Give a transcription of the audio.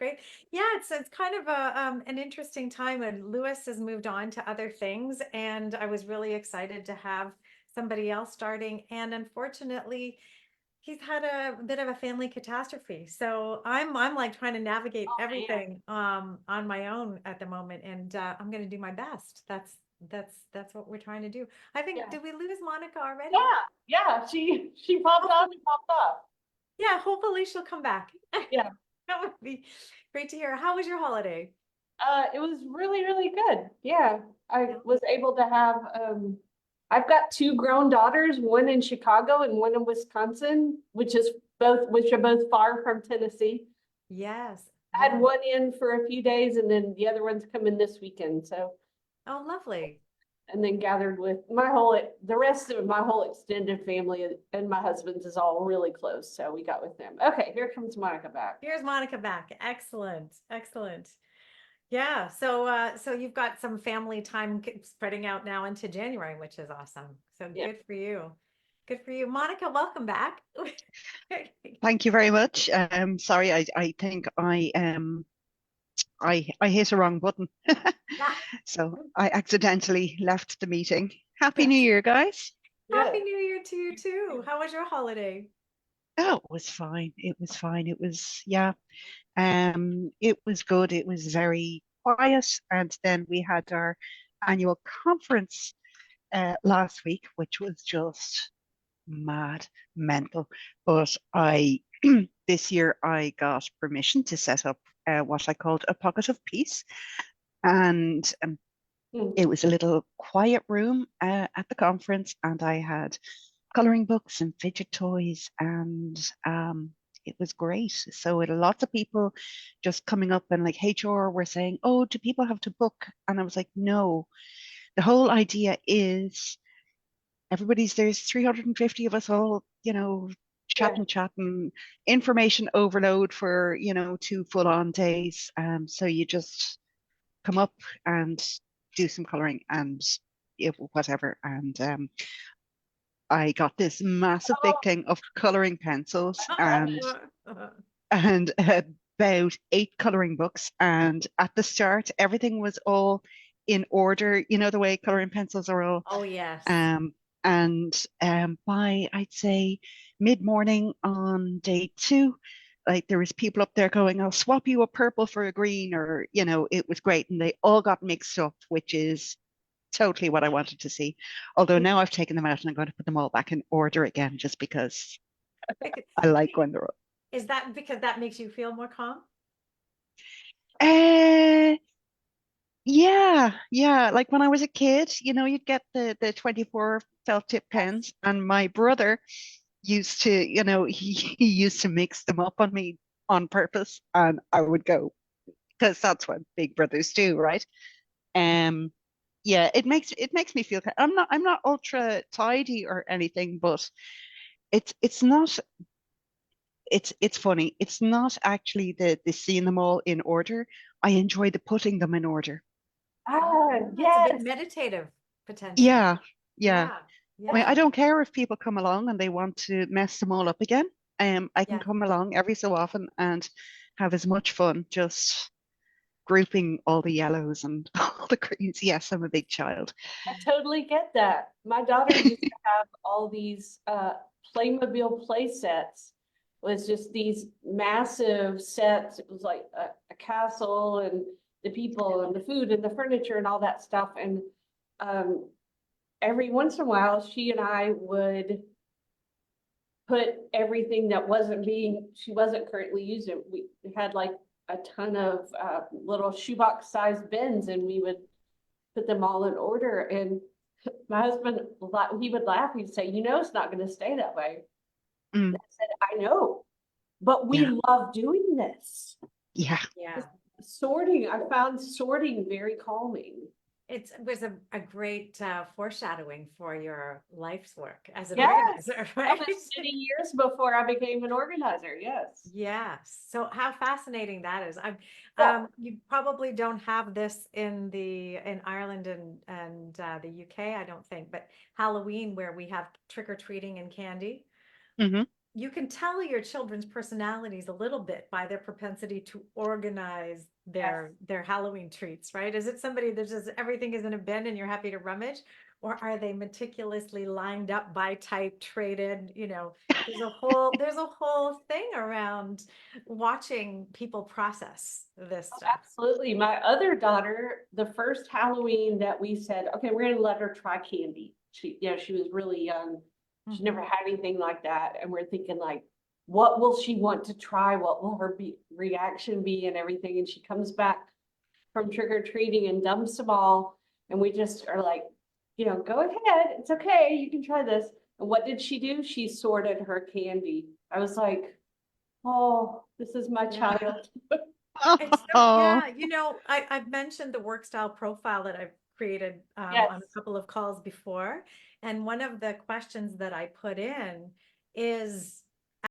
great. Yeah, it's kind of a an interesting time, and Lewis has moved on to other things, and I was really excited to have somebody else starting. And unfortunately, he's had a bit of a family catastrophe. So I'm like trying to navigate Oh man. everything on my own at the moment, and I'm going to do my best. That's what we're trying to do. I think, Yeah. did we lose Monica already? Yeah. Yeah. She popped on Hopefully, and popped off. yeah, hopefully she'll come back. Yeah. That would be great to hear. How was your holiday? It was really, really good. Yeah. I Yeah. was able to have I've got two grown daughters, one in Chicago and one in Wisconsin, which are both far from Tennessee. Yes. I had Yeah. one in for a few days and then the other one's coming this weekend. So Oh, lovely. and then gathered with the rest of my whole extended family and my husband's is all really close. So we got with them. Okay, here comes Monica back. Here's Monica back. Excellent. Excellent. Yeah. So you've got some family time spreading out now into January, which is awesome. So Yeah. good for you. Good for you. Monica, welcome back. Thank you very much. Sorry, I think I hit a wrong button. Yeah. So I accidentally left the meeting. Happy New That's Year, guys. Happy Good. New Year to you too. How was your holiday? Oh, it was fine. It was fine. It was, yeah. It was good. It was very quiet. And then we had our annual conference last week, which was just mad, mental. But I this year I got permission to set up what I called a pocket of peace, and Mm. it was a little quiet room at the conference, and I had coloring books and fidget toys, and it was great. So it lots of people just coming up and like HR were saying, "Oh, do people have to book?" And I was like, "No." The whole idea is there's 350 of us all, Yeah. chatting, information overload for, 2 full-on days. So you just come up and do some coloring and whatever. And I got this massive big Oh, thing of coloring pencils I love and it. and about 8 coloring books. And at the start, everything was all in order. You know the way coloring pencils are all. Oh, yes. Um, and by I'd say mid-morning on day 2, like there was people up there going, "I'll swap you a purple for a green," or it was great, and they all got mixed up, which is totally what I wanted to see. Although now I've taken them out and I'm going to put them all back in order again, just because Bec- I like when they're. Is that because that makes you feel more calm? Uh, yeah, yeah. Like when I was a kid, you'd get the 24 felt tip Yes. pens, and my brother used to, he used to mix them up on me on purpose, and I would go because that's what big brothers do, right? Um, yeah, it makes me feel. I'm not ultra tidy or anything, but it's not. It's funny. It's not actually the seeing them all in order. I enjoy the putting them in order. Ah, It's a bit yes. meditative potentially. Yeah, yeah. Yeah. I mean, I Yeah. don't care if people come along and they want to mess them all up again. I can Yeah. come along every so often and have as much fun just grouping all the yellows and all the greens. Yes, I'm a big child. I totally get that. My daughter used to have all these Playmobil play sets. It was just these massive sets. It was like a castle and the people and the food and the furniture and all that stuff. And um, every once in a while, she and I would put everything that she wasn't currently using. We had like a ton of little shoebox sized bins and we would put them all in order. And my husband, he would laugh. He'd say, it's not going to stay that way. I Mm, said, I know, but we yeah, love doing this. yeah, Yeah. Sorting, I found sorting very calming. It was a great foreshadowing for your life's work as an Yes, organizer, that right? was many years before I became an organizer. Yes. Yes. So how fascinating that is. Yeah. You probably don't have this in Ireland and the UK, I don't think, but Halloween where we have trick or treating and candy. hmm you can tell your children's personalities a little bit by their propensity to organize their Halloween treats, right? Is it somebody that just everything is in a bin and you're happy to rummage? Or are they meticulously lined up by type, traded? There's a whole thing around watching people process this stuff. Absolutely. My other daughter, the first Halloween that we said, okay, we're gonna let her try candy. She was really young. She never had anything like that. And we're thinking like, what will she want to try? What will her reaction be and everything? And she comes back from trick or treating and dumps them all. And we just are like, go ahead. It's okay. You can try this. And what did she do? She sorted her candy. I was like, oh, this is my Yeah. child. And so, Oh, yeah, I've mentioned the work style profile that I've created Yes. on a couple of calls before. And one of the questions that I put in is